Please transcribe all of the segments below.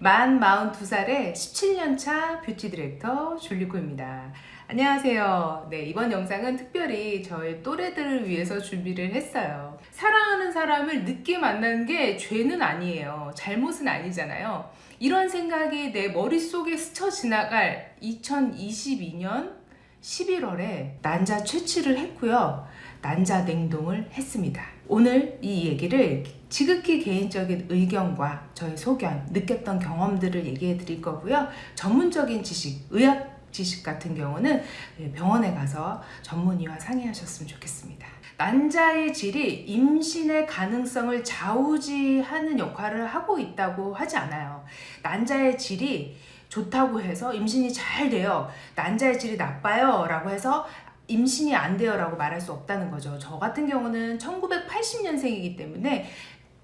만 42살의 17년차 뷰티 디렉터 줄리코입니다. 안녕하세요. 네, 이번 영상은 특별히 저의 또래들을 위해서 준비를 했어요. 사랑하는 사람을 늦게 만나는 게 죄는 아니에요. 잘못은 아니잖아요. 이런 생각이 내 머릿속에 스쳐 지나갈 2022년 11월에 난자 채취를 했고요. 난자 냉동을 했습니다. 오늘 이 얘기를 지극히 개인적인 의견과 저의 소견, 느꼈던 경험들을 얘기해 드릴 거고요. 전문적인 지식, 의학 지식 같은 경우는 병원에 가서 전문의와 상의하셨으면 좋겠습니다. 난자의 질이 임신의 가능성을 좌우지하는 역할을 하고 있다고 하지 않아요. 난자의 질이 좋다고 해서 임신이 잘 돼요. 난자의 질이 나빠요 라고 해서 임신이 안 돼요 라고 말할 수 없다는 거죠. 저 같은 경우는 1980년생이기 때문에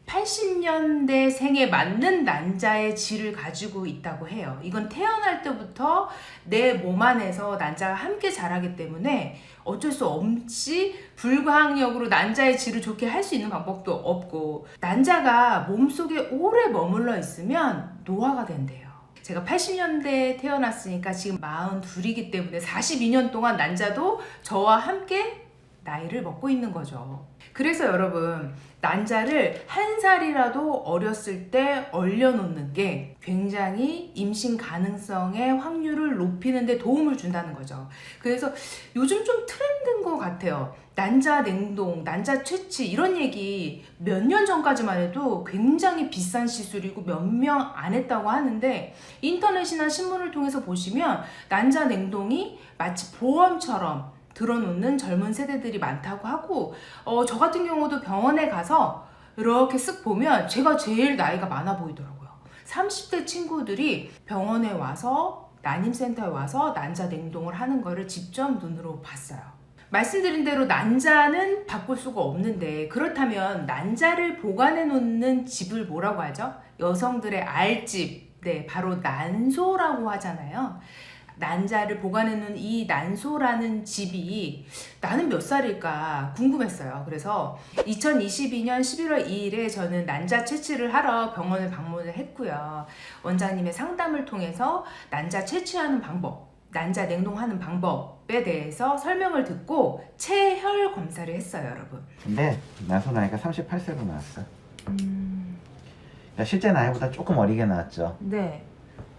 80년대 생에 맞는 난자의 질을 가지고 있다고 해요. 이건 태어날 때부터 내 몸 안에서 난자가 함께 자라기 때문에 어쩔 수 없이 불가항력으로 난자의 질을 좋게 할 수 있는 방법도 없고, 난자가 몸속에 오래 머물러 있으면 노화가 된대요. 제가 80년대에 태어났으니까 지금 42이기 때문에 42년 동안 난자도 저와 함께 나이를 먹고 있는 거죠. 그래서 여러분, 난자를 한 살이라도 어렸을 때 얼려놓는 게 굉장히 임신 가능성의 확률을 높이는 데 도움을 준다는 거죠. 그래서 요즘 좀 트렌드인 것 같아요. 난자 냉동, 난자 채취 이런 얘기 몇 년 전까지만 해도 굉장히 비싼 시술이고 몇 명 안 했다고 하는데, 인터넷이나 신문을 통해서 보시면 난자 냉동이 마치 보험처럼 들어놓는 젊은 세대들이 많다고 하고, 저 같은 경우도 병원에 가서 이렇게 쓱 보면 제가 제일 나이가 많아 보이더라고요. 30대 친구들이 병원에 와서, 난임센터에 와서 난자 냉동을 하는 거를 직접 눈으로 봤어요. 말씀드린 대로 난자는 바꿀 수가 없는데, 그렇다면 난자를 보관해 놓는 집을 뭐라고 하죠? 여성들의 알집, 네, 바로 난소라고 하잖아요. 난자를 보관해놓은 이 난소라는 집이 나는 몇 살일까 궁금했어요. 그래서 2022년 11월 2일에 저는 난자 채취를 하러 병원을 방문을 했고요. 원장님의 상담을 통해서 난자 채취하는 방법, 난자 냉동하는 방법에 대해서 설명을 듣고 체혈 검사를 했어요, 여러분. 근데 난소 나이가 38세로 나왔어. 그러니까 실제 나이보다 조금 어리게 나왔죠. 네.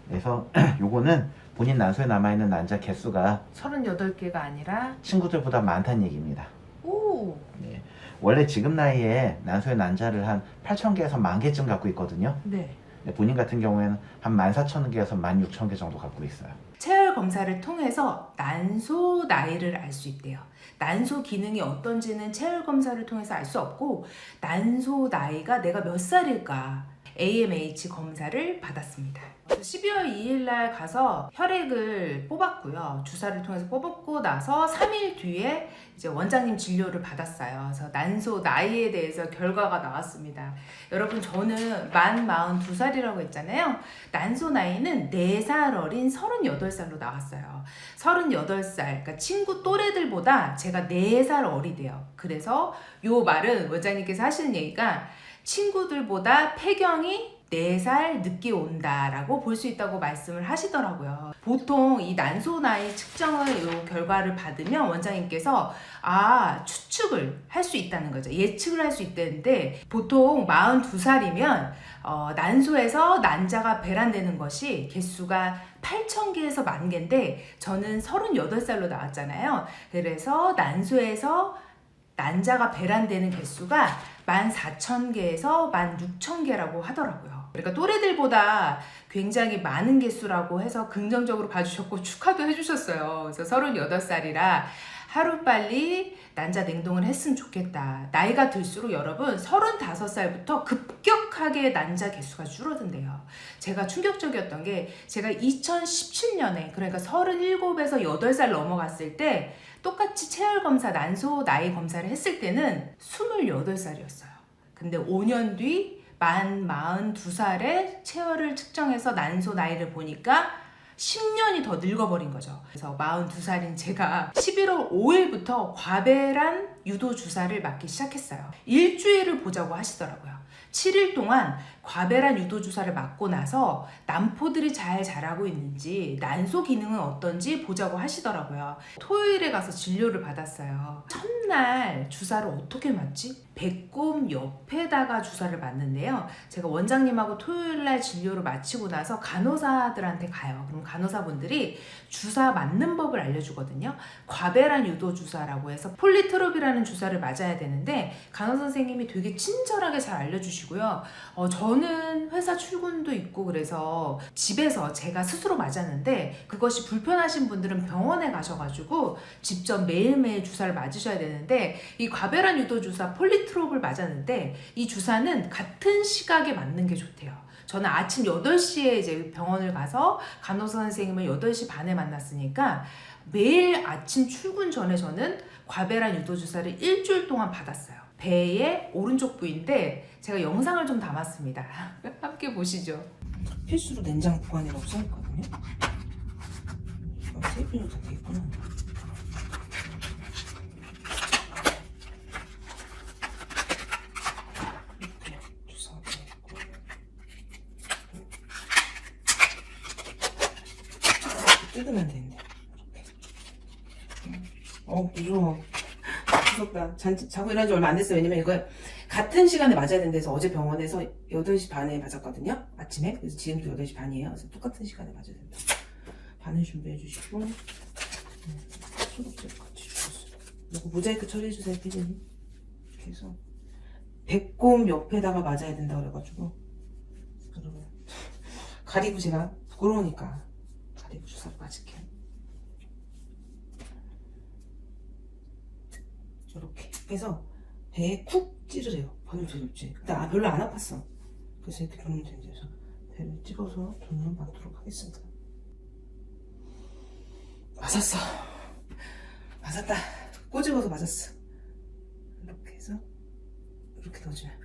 그래서 요거는 본인 난소에 남아있는 난자 개수가 38개가 아니라 친구들보다 많다는 얘기입니다. 오. 네. 원래 지금 나이에 난소에 난자를 한 8,000개에서 10,000개쯤 갖고 있거든요. 네. 근데 본인 같은 경우에는 한 14,000개에서 16,000개 정도 갖고 있어요. 체열 검사를 통해서 난소 나이를 알 수 있대요. 난소 기능이 어떤지는 체열 검사를 통해서 알 수 없고, 난소 나이가 내가 몇 살일까 AMH 검사를 받았습니다. 12월 2일 날 가서 혈액을 뽑았고요. 주사를 통해서 뽑았고 나서 3일 뒤에 이제 원장님 진료를 받았어요. 그래서 난소 나이에 대해서 결과가 나왔습니다. 여러분, 저는 만 42살이라고 했잖아요. 난소 나이는 4살 어린 38살로 나왔어요. 38살, 그러니까 친구 또래들보다 제가 4살 어리대요. 그래서 요 말은 원장님께서 하시는 얘기가 친구들보다 폐경이 4살 늦게 온다라고 볼 수 있다고 말씀을 하시더라고요. 보통 이 난소 나이 측정을 이 결과를 받으면 원장님께서 추측을 할 수 있다는 거죠. 예측을 할 수 있다는데, 보통 42살이면 난소에서 난자가 배란되는 것이 개수가 8,000개에서 10,000개인데 저는 38살로 나왔잖아요. 그래서 난소에서 난자가 배란되는 개수가 14,000개에서 16,000개라고 하더라고요. 그러니까 또래들보다 굉장히 많은 개수라고 해서 긍정적으로 봐주셨고 축하도 해주셨어요. 그래서 38살이라 하루빨리 난자 냉동을 했으면 좋겠다. 나이가 들수록 여러분 35살부터 급격하게 난자 개수가 줄어든대요. 제가 충격적이었던 게, 제가 2017년에 그러니까 37에서 8살 넘어갔을 때 똑같이 체열 검사, 난소 나이 검사를 했을 때는 28살이었어요. 근데 5년 뒤 만 42살에 체열을 측정해서 난소 나이를 보니까 10년이 더 늙어버린 거죠. 그래서 42살인 제가 11월 5일부터 과배란 유도 주사를 맞기 시작했어요. 일주일을 보자고 하시더라고요. 7일 동안 과배란 유도 주사를 맞고 나서 난포들이 잘 자라고 있는지 난소 기능은 어떤지 보자고 하시더라고요. 토요일에 가서 진료를 받았어요. 첫날 주사를 어떻게 맞지? 배꼽 옆에다가 주사를 맞는데요. 제가 원장님하고 토요일날 진료를 마치고 나서 간호사들한테 가요. 그럼 간호사분들이 주사 맞는 법을 알려주거든요. 과배란 유도 주사라고 해서 폴리트롭이라는 주사를 맞아야 되는데 간호 선생님이 되게 친절하게 잘 알려주시고요. 저는 회사 출근도 있고 그래서 집에서 제가 스스로 맞았는데 그것이 불편하신 분들은 병원에 가셔가지고 직접 매일매일 주사를 맞으셔야 되는데 이 과배란 유도 주사 폴리트롭을 맞았는데 이 주사는 같은 시각에 맞는 게 좋대요. 저는 아침 8시에 이제 병원을 가서 간호사 선생님을 8시 반에 만났으니까 매일 아침 출근 전에 저는 과배란 유도 주사를 일주일 동안 받았어요. 배의 오른쪽 부위인데 제가 영상을 좀 담았습니다. 함께 보시죠. 필수로 냉장 보관이라고 써있거든요. 테이블로 다 되겠구나. 이렇게 주사가 있고 뜯으면 되는데 이렇게. 무서워. 무섭다. 자고 일어난 지 얼마 안 됐어요. 왜냐면 이거 같은 시간에 맞아야 된대서 어제 병원에서 8시 반에 맞았거든요. 아침에. 그래서 지금도 8시 반이에요. 그래서 똑같은 시간에 맞아야 된다. 바늘 준비해 주시고 소독제 같이 주셨어요. 이거 모자이크 처리해 주세요, 피디님. 이렇게 해서 배꼽 옆에다가 맞아야 된다 그래가지고 그러면 가리고 제가 부끄러우니까 가리고 주사를 맞을게요. 이렇게 해서 배에 쿡 찌르래요. 바늘 제접지. 근데 별로 안 아팠어. 그래서 이렇게 누르면 된대요. 그래서 배를 찍어서 돈을 맞도록 하겠습니다. 맞았어. 맞았다. 꼬집어서 맞았어. 이렇게 해서 이렇게 넣어주면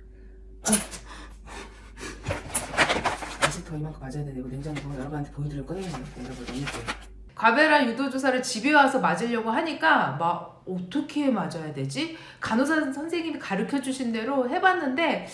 아직 더 이만큼 맞아야 되는데 이거 냉장고 여러분한테 보여드릴 거예요. 냉장고 넣을게요. 과배란 유도 주사를 집에 와서 맞으려고 하니까 막 어떻게 맞아야 되지? 간호사 선생님이 가르쳐 주신 대로 해봤는데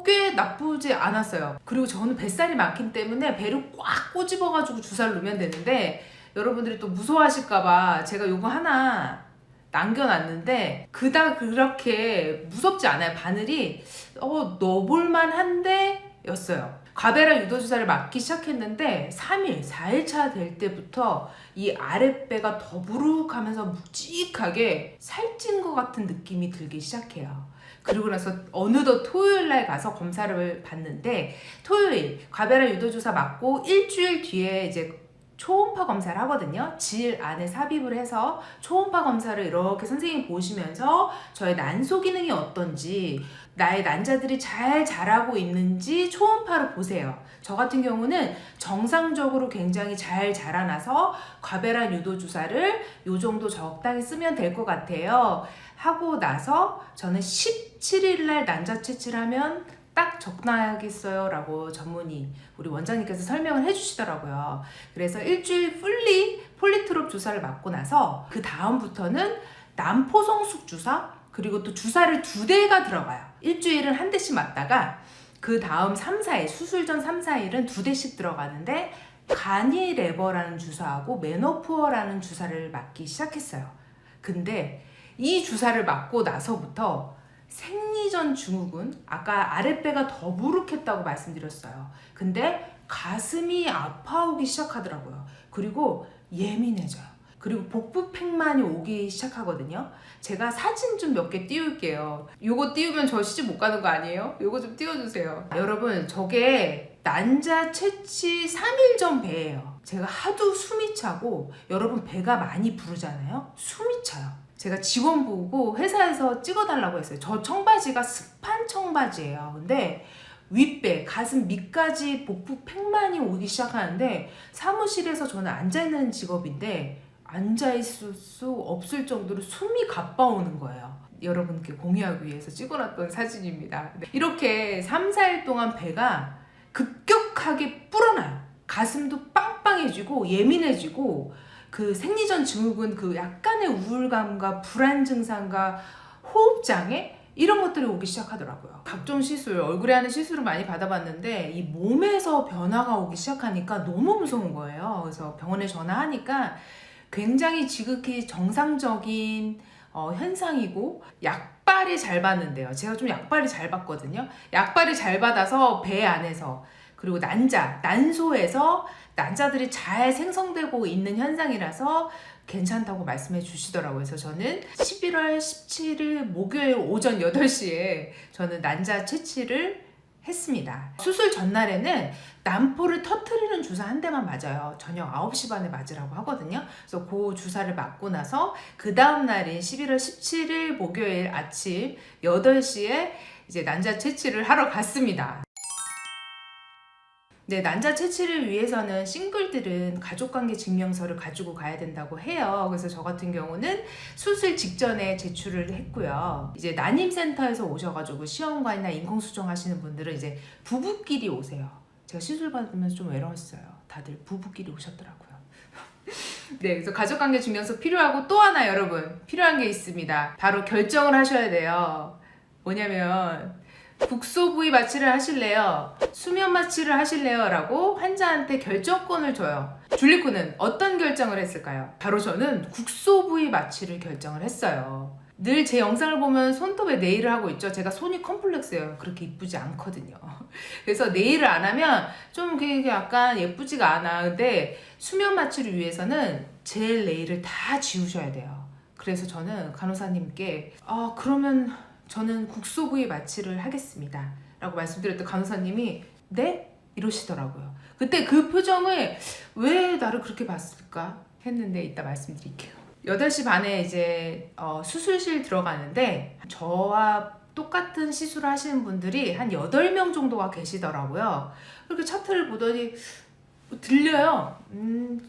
꽤 나쁘지 않았어요. 그리고 저는 뱃살이 많기 때문에 배를 꽉 꼬집어가지고 주사를 놓으면 되는데 여러분들이 또 무서워하실까봐 제가 요거 하나 남겨놨는데 그닥 그렇게 무섭지 않아요. 바늘이 넣어볼만 한데 였어요. 과배란 유도 주사를 맞기 시작했는데 3일, 4일차 될 때부터 이 아랫배가 더부룩하면서 묵직하게 살찐 것 같은 느낌이 들기 시작해요. 그리고 나서 어느덧 토요일날 가서 검사를 받는데 토요일 과배란 유도 주사 맞고 일주일 뒤에 이제 초음파 검사를 하거든요. 질 안에 삽입을 해서 초음파 검사를 이렇게 선생님이 보시면서 저의 난소 기능이 어떤지 나의 난자들이 잘 자라고 있는지 초음파를 보세요. 저 같은 경우는 정상적으로 굉장히 잘 자라나서 과배란 유도 주사를 요 정도 적당히 쓰면 될 것 같아요. 하고 나서 저는 17일 날 난자 채취하면 딱 적당하겠어요 라고 전문의 우리 원장님께서 설명을 해주시더라고요. 그래서 일주일 폴리트롭 주사를 맞고 나서 그 다음부터는 난포성숙 주사 그리고 또 주사를 2대가 들어가요. 일주일은 한 대씩 맞다가 그 다음 3, 4일 수술 전 3, 4일은 2대씩 들어가는데 가니레버라는 주사하고 메노푸어라는 주사를 맞기 시작했어요. 근데 이 주사를 맞고 나서부터 생리전 증후군, 아까 아랫배가 더부룩했다고 말씀드렸어요. 근데 가슴이 아파오기 시작하더라고요. 그리고 예민해져요. 그리고 복부팩만이 오기 시작하거든요. 제가 사진 좀 몇 개 띄울게요. 요거 띄우면 저 시집 못 가는 거 아니에요? 요거 좀 띄워주세요. 여러분, 저게 난자 채취 3일 전 배예요. 제가 하도 숨이 차고 여러분 배가 많이 부르잖아요. 숨이 차요. 제가 직원 보고 회사에서 찍어달라고 했어요. 저 청바지가 스판 청바지예요. 근데 윗배, 가슴 밑까지 복부 팩만이 오기 시작하는데 사무실에서 저는 앉아있는 직업인데 앉아있을 수 없을 정도로 숨이 가빠오는 거예요. 여러분께 공유하기 위해서 찍어놨던 사진입니다. 이렇게 3, 4일 동안 배가 급격하게 불어나요. 가슴도 빵빵해지고 예민해지고 그 생리전 증후군 그 약간의 우울감과 불안 증상과 호흡장애 이런 것들이 오기 시작하더라고요. 각종 시술, 얼굴에 하는 시술을 많이 받아봤는데 이 몸에서 변화가 오기 시작하니까 너무 무서운 거예요. 그래서 병원에 전화하니까 굉장히 지극히 정상적인 현상이고 약발이 잘 받는데요. 제가 좀 약발이 잘 받거든요. 약발이 잘 받아서 배 안에서 그리고 난소에서 난자들이 잘 생성되고 있는 현상이라서 괜찮다고 말씀해 주시더라고요. 그래서 저는 11월 17일 목요일 오전 8시에 저는 난자 채취를 했습니다. 수술 전날에는 난포를 터트리는 주사 한 대만 맞아요. 저녁 9시 반에 맞으라고 하거든요. 그래서 그 주사를 맞고 나서 그 다음 날인 11월 17일 목요일 아침 8시에 이제 난자 채취를 하러 갔습니다. 네, 난자 채취를 위해서는 싱글들은 가족관계 증명서를 가지고 가야 된다고 해요. 그래서 저 같은 경우는 수술 직전에 제출을 했고요. 이제 난임센터에서 오셔가지고 시험관이나 인공수정 하시는 분들은 이제 부부끼리 오세요. 제가 시술 받으면서 좀 외로웠어요. 다들 부부끼리 오셨더라고요. 네, 그래서 가족관계 증명서 필요하고 또 하나 여러분 필요한 게 있습니다. 바로 결정을 하셔야 돼요. 뭐냐면 국소 부위 마취를 하실래요? 수면 마취를 하실래요? 라고 환자한테 결정권을 줘요. 줄리코는 어떤 결정을 했을까요? 바로 저는 국소 부위 마취를 결정을 했어요. 늘 제 영상을 보면 손톱에 네일을 하고 있죠. 제가 손이 컴플렉스예요. 그렇게 이쁘지 않거든요. 그래서 네일을 안 하면 좀 그게 약간 예쁘지가 않아. 근데 수면 마취를 위해서는 젤 네일을 다 지우셔야 돼요. 그래서 저는 간호사님께 그러면 저는 국소 부위 마취를 하겠습니다 라고 말씀드렸더니 간호사님이 네? 이러시더라고요. 그때 그 표정을 왜 나를 그렇게 봤을까 했는데 이따 말씀드릴게요. 8시 반에 이제 수술실 들어가는데 저와 똑같은 시술을 하시는 분들이 한 8명 정도가 계시더라고요. 그렇게 차트를 보더니 들려요.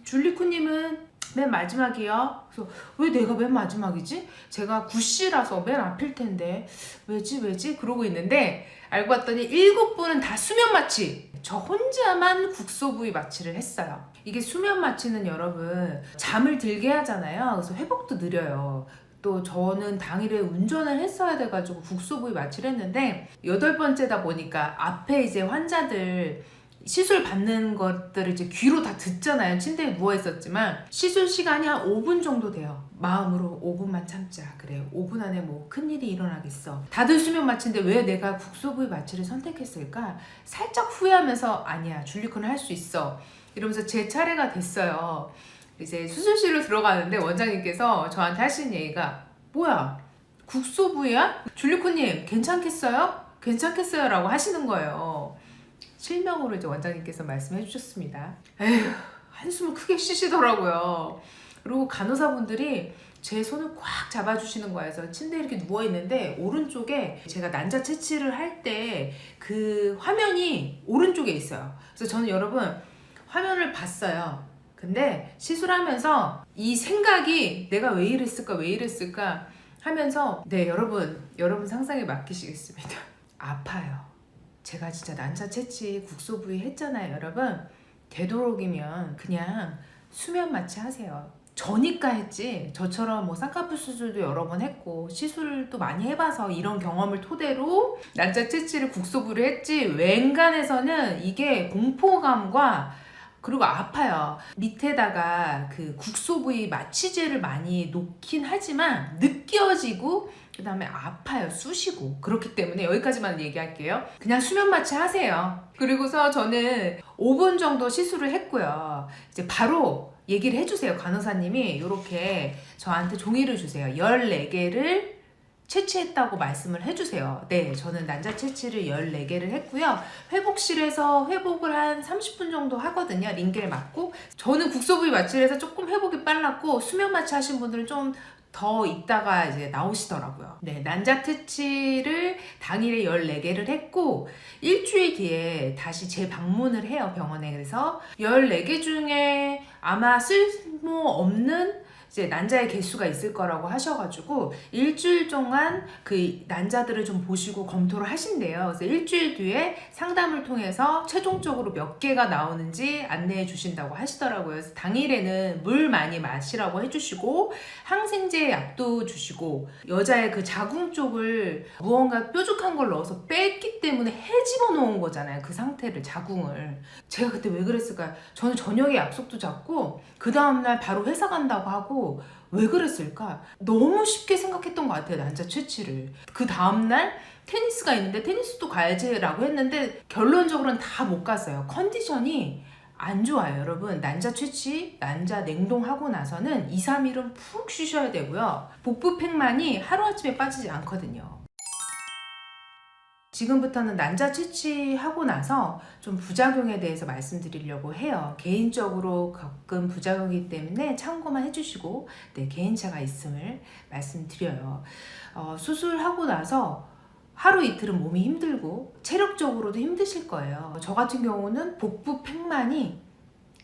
줄리코님은 맨 마지막이요. 그래서 왜 내가 맨 마지막이지? 제가 구씨라서 맨 앞일 텐데 왜지? 그러고 있는데 알고 봤더니 7분은 다 수면 마취. 저 혼자만 국소 부위 마취를 했어요. 이게 수면 마취는 여러분 잠을 들게 하잖아요. 그래서 회복도 느려요. 또 저는 당일에 운전을 했어야 돼가지고 국소 부위 마취를 했는데 8번째다 보니까 앞에 이제 환자들 시술 받는 것들을 이제 귀로 다 듣잖아요. 침대에 누워 있었지만 시술 시간이 한 5분 정도 돼요. 마음으로 5분만 참자. 그래 5분 안에 뭐 큰일이 일어나겠어. 다들 수면 마취인데 왜 내가 국소 부위 마취를 선택했을까? 살짝 후회하면서 아니야 줄리코는 할 수 있어 이러면서 제 차례가 됐어요. 이제 수술실로 들어가는데 원장님께서 저한테 하시는 얘기가 뭐야 국소 부위야? 줄리코님 괜찮겠어요? 라고 하시는 거예요. 실명으로 이제 원장님께서 말씀해 주셨습니다. 에휴, 한숨을 크게 쉬시더라고요. 그리고 간호사분들이 제 손을 꽉 잡아주시는 거예요. 그래서 침대에 이렇게 누워있는데 오른쪽에 제가 난자 채취를 할 때 그 화면이 오른쪽에 있어요. 그래서 저는 여러분 화면을 봤어요. 근데 시술하면서 이 생각이 내가 왜 이랬을까 하면서 네 여러분 상상에 맡기시겠습니다. 아파요. 제가 진짜 난자 채취 국소 부위 했잖아요. 여러분 되도록이면 그냥 수면 마취 하세요. 저니까 했지 저처럼 뭐 쌍꺼풀 수술도 여러 번 했고 시술도 많이 해봐서 이런 경험을 토대로 난자 채취를 국소 부위를 했지 웬간해서는 이게 공포감과 그리고 아파요. 밑에다가 그 국소 부위 마취제를 많이 놓긴 하지만 느껴지고 그 다음에 아파요. 쑤시고. 그렇기 때문에 여기까지만 얘기할게요. 그냥 수면 마취 하세요. 그리고서 저는 5분 정도 시술을 했고요. 이제 바로 얘기를 해주세요. 간호사님이 이렇게 저한테 종이를 주세요. 14개를 채취했다고 말씀을 해주세요. 네, 저는 난자 채취를 14개를 했고요. 회복실에서 회복을 한 30분 정도 하거든요. 링겔 맞고. 저는 국소 부위 마취를 해서 조금 회복이 빨랐고 수면 마취 하신 분들은 좀 더 있다가 이제 나오시더라고요. 네, 난자 채취를 당일에 14개를 했고 일주일 뒤에 다시 재방문을 해요. 병원에. 그래서 14개 중에 아마 쓸모없는 이제 난자의 개수가 있을 거라고 하셔가지고 일주일 동안 그 난자들을 좀 보시고 검토를 하신대요. 그래서 일주일 뒤에 상담을 통해서 최종적으로 몇 개가 나오는지 안내해 주신다고 하시더라고요. 그래서 당일에는 물 많이 마시라고 해주시고 항생제 약도 주시고 여자의 그 자궁 쪽을 무언가 뾰족한 걸 넣어서 뺐기 때문에 헤집어 놓은 거잖아요. 그 상태를, 자궁을. 제가 그때 왜 그랬을까요? 저는 저녁에 약속도 잡고 그 다음날 바로 회사 간다고 하고 왜 그랬을까? 너무 쉽게 생각했던 것 같아요. 난자 채취를. 그 다음날 테니스가 있는데 테니스도 가야지라고 했는데 결론적으로는 다 못 갔어요. 컨디션이 안 좋아요. 여러분, 난자 채취, 난자 냉동하고 나서는 2, 3일은 푹 쉬셔야 되고요. 복부팽만이 하루아침에 빠지지 않거든요. 지금부터는 난자 채취하고 나서 좀 부작용에 대해서 말씀드리려고 해요. 개인적으로 겪은 부작용이기 때문에 참고만 해주시고 개인차가 있음을 말씀드려요. 수술하고 나서 하루 이틀은 몸이 힘들고 체력적으로도 힘드실 거예요. 저 같은 경우는 복부팽만이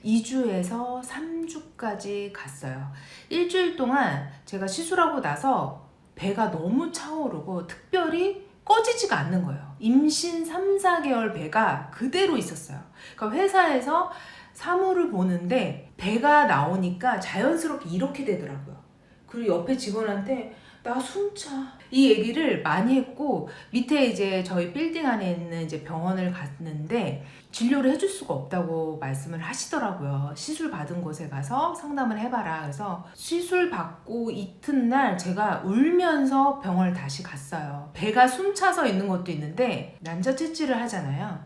2주에서 3주까지 갔어요. 일주일 동안 제가 시술하고 나서 배가 너무 차오르고 특별히 꺼지지가 않는 거예요. 임신 3, 4개월 배가 그대로 있었어요. 그러니까 회사에서 사무를 보는데 배가 나오니까 자연스럽게 이렇게 되더라고요. 그리고 옆에 직원한테 나 숨차 이 얘기를 많이 했고 밑에 이제 저희 빌딩 안에 있는 이제 병원을 갔는데 진료를 해줄 수가 없다고 말씀을 하시더라고요. 시술 받은 곳에 가서 상담을 해봐라. 그래서 시술 받고 이튿날 제가 울면서 병원을 다시 갔어요. 배가 숨차서 있는 것도 있는데 난자 채취를 하잖아요.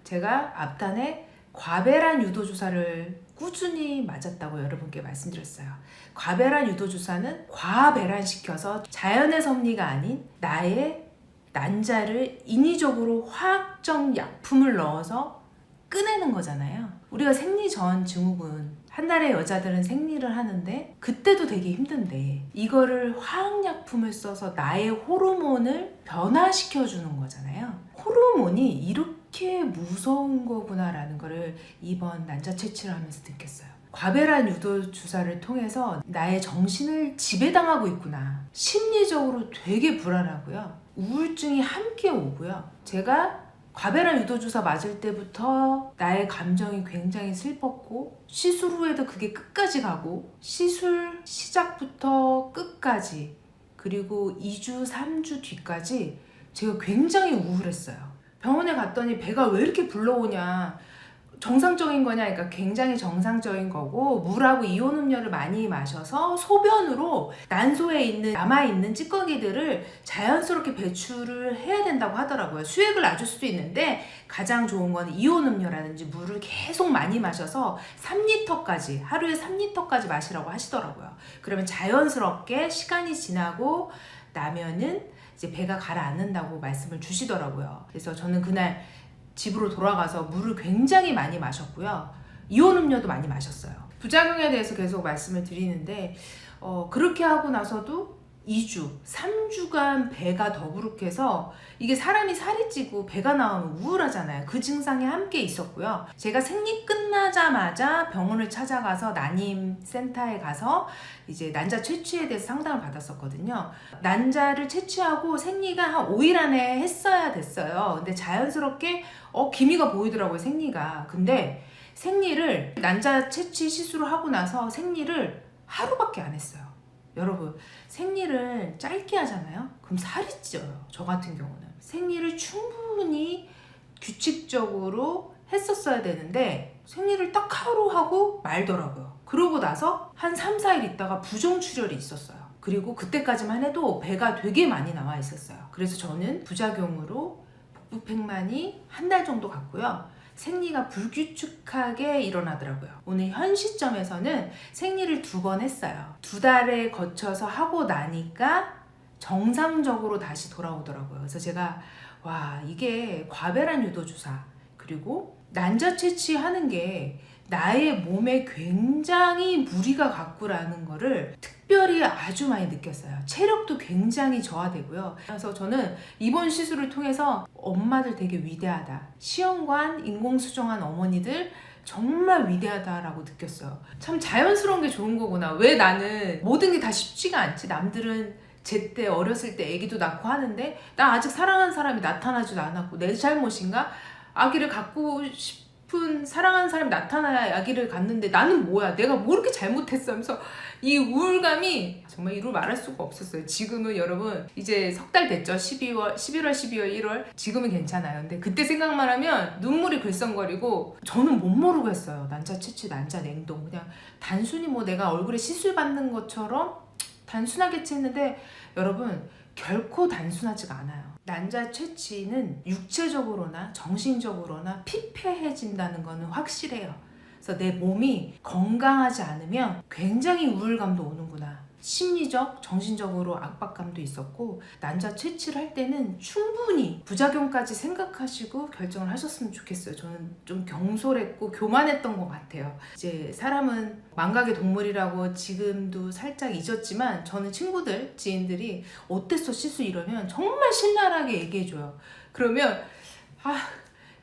제가 앞단에 과배란 유도 주사를 꾸준히 맞았다고 여러분께 말씀드렸어요. 과배란 유도 주사는 과배란 시켜서 자연의 섭리가 아닌 나의 난자를 인위적으로 화학적 약품을 넣어서 꺼내는 거잖아요. 우리가 생리 전 증후군, 한 달에 여자들은 생리를 하는데 그때도 되게 힘든데 이거를 화학약품을 써서 나의 호르몬을 변화시켜주는 거잖아요. 호르몬이 이렇게 무서운 거구나라는 거를 이번 난자 채취를 하면서 느꼈어요. 과배란 유도 주사를 통해서 나의 정신을 지배당하고 있구나. 심리적으로 되게 불안하고요. 우울증이 함께 오고요. 제가 과배란 유도 주사 맞을 때부터 나의 감정이 굉장히 슬펐고 시술 후에도 그게 끝까지 가고 시술 시작부터 끝까지 그리고 2주, 3주 뒤까지 제가 굉장히 우울했어요. 병원에 갔더니 배가 왜 이렇게 불러오냐, 정상적인 거냐, 그러니까 굉장히 정상적인 거고 물하고 이온 음료를 많이 마셔서 소변으로 난소에 있는 남아있는 찌꺼기들을 자연스럽게 배출을 해야 된다고 하더라고요. 수액을 놔줄 수도 있는데 가장 좋은 건 이온 음료라든지 물을 계속 많이 마셔서 3리터까지 하루에 3리터까지 마시라고 하시더라고요. 그러면 자연스럽게 시간이 지나고 나면은 이제 배가 가라앉는다고 말씀을 주시더라고요. 그래서 저는 그날 집으로 돌아가서 물을 굉장히 많이 마셨고요. 이온 음료도 많이 마셨어요. 부작용에 대해서 계속 말씀을 드리는데 그렇게 하고 나서도 2주, 3주간 배가 더부룩해서 이게 사람이 살이 찌고 배가 나오면 우울하잖아요. 그 증상이 함께 있었고요. 제가 생리 끝나자마자 병원을 찾아가서 난임센터에 가서 이제 난자 채취에 대해서 상담을 받았었거든요. 난자를 채취하고 생리가 한 5일 안에 했어야 됐어요. 근데 자연스럽게 기미가 보이더라고요, 생리가. 근데 생리를 난자 채취 시술을 하고 나서 생리를 하루밖에 안 했어요. 여러분, 생리를 짧게 하잖아요? 그럼 살이 쪄요. 저 같은 경우는. 생리를 충분히 규칙적으로 했었어야 되는데 생리를 딱 하루 하고 말더라고요. 그러고 나서 한 3, 4일 있다가 부정출혈이 있었어요. 그리고 그때까지만 해도 배가 되게 많이 나와 있었어요. 그래서 저는 부작용으로 복부팽만이 한 달 정도 갔고요. 생리가 불규칙하게 일어나더라고요. 오늘 현 시점에서는 생리를 2번 했어요. 2달에 거쳐서 하고 나니까 정상적으로 다시 돌아오더라고요. 그래서 제가 이게 과배란 유도 주사 그리고 난자 채취하는 게 나의 몸에 굉장히 무리가 갔구라는 거를 특별히 아주 많이 느꼈어요. 체력도 굉장히 저하되고요. 그래서 저는 이번 시술을 통해서 엄마들 되게 위대하다. 시험관 인공수정한 어머니들 정말 위대하다라고 느꼈어요. 참 자연스러운 게 좋은 거구나. 왜 나는 모든 게 다 쉽지가 않지. 남들은 제때 어렸을 때 아기도 낳고 하는데 나 아직 사랑하는 사람이 나타나지도 않았고 내 잘못인가? 아기를 갖고 싶은 사랑하는 사람이 나타나야 아기를 갖는데 나는 뭐야? 내가 뭐 이렇게 잘못했어? 하면서 이 우울감이 정말 이루 말할 수가 없었어요. 지금은 여러분 이제 석 달 됐죠. 11월, 12월, 1월. 지금은 괜찮아요. 근데 그때 생각만 하면 눈물이 글썽거리고 저는 못 모르겠어요. 난자 치치, 난자 냉동. 그냥 단순히 뭐 내가 얼굴에 시술 받는 것처럼 단순하겠지 했는데 여러분 결코 단순하지가 않아요. 난자 채취는 육체적으로나 정신적으로나 피폐해진다는 거는 확실해요. 그래서 내 몸이 건강하지 않으면 굉장히 우울감도 오는구나. 심리적, 정신적으로 압박감도 있었고 난자 채취를 할 때는 충분히 부작용까지 생각하시고 결정을 하셨으면 좋겠어요. 저는 좀 경솔했고 교만했던 것 같아요. 이제 사람은 망각의 동물이라고 지금도 살짝 잊었지만 저는 친구들, 지인들이 어땠어 시수 이러면 정말 신랄하게 얘기해줘요. 그러면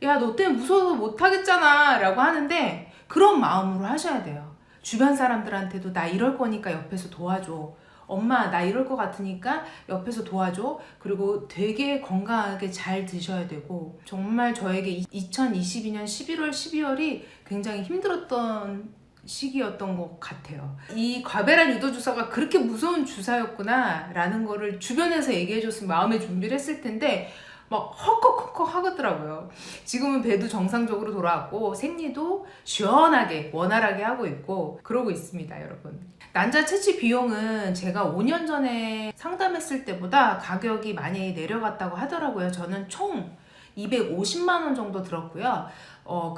야, 너 때문에 무서워서 못하겠잖아 라고 하는데 그런 마음으로 하셔야 돼요. 주변 사람들한테도 나 이럴 거니까 옆에서 도와줘. 엄마 나 이럴 것 같으니까 옆에서 도와줘. 그리고 되게 건강하게 잘 드셔야 되고 정말 저에게 2022년 11월, 12월이 굉장히 힘들었던 시기였던 것 같아요. 이 과배란 유도 주사가 그렇게 무서운 주사였구나 라는 거를 주변에서 얘기해줬으면 마음의 준비를 했을 텐데 막 헉헉헉 하더라고요. 지금은 배도 정상적으로 돌아왔고 생리도 시원하게 원활하게 하고 있고 그러고 있습니다 여러분. 난자 채취 비용은 제가 5년 전에 상담했을 때보다 가격이 많이 내려갔다고 하더라고요. 저는 총 250만 원 정도 들었고요.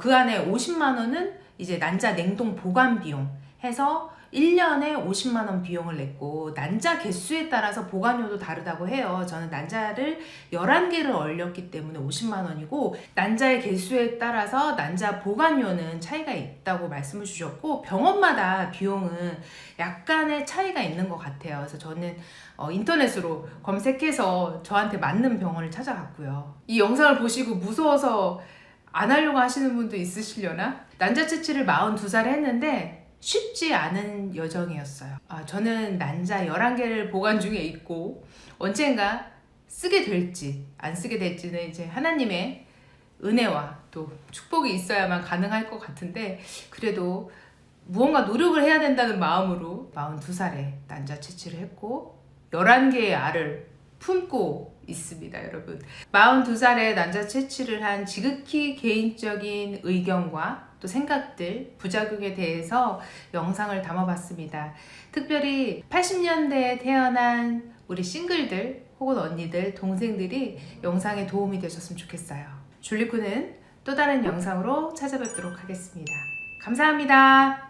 그 안에 50만 원은 이제 난자 냉동 보관 비용 해서 1년에 50만 원 비용을 냈고 난자 개수에 따라서 보관료도 다르다고 해요. 저는 난자를 11개를 얼렸기 때문에 50만 원이고 난자의 개수에 따라서 난자 보관료는 차이가 있다고 말씀을 주셨고 병원마다 비용은 약간의 차이가 있는 것 같아요. 그래서 저는 인터넷으로 검색해서 저한테 맞는 병원을 찾아갔고요. 이 영상을 보시고 무서워서 안 하려고 하시는 분도 있으시려나? 난자 채취를 42살에 했는데 쉽지 않은 여정이었어요. 저는 난자 11개를 보관 중에 있고 언젠가 쓰게 될지 안 쓰게 될지는 이제 하나님의 은혜와 또 축복이 있어야만 가능할 것 같은데 그래도 무언가 노력을 해야 된다는 마음으로 42살에 난자 채취를 했고 11개의 알을 품고 있습니다 여러분. 42살에 난자 채취를 한 지극히 개인적인 의견과 또 생각들, 부작용에 대해서 영상을 담아봤습니다. 특별히 80년대에 태어난 우리 싱글들 혹은 언니들, 동생들이 영상에 도움이 되셨으면 좋겠어요. 줄리쿠는 또 다른 영상으로 찾아뵙도록 하겠습니다. 감사합니다.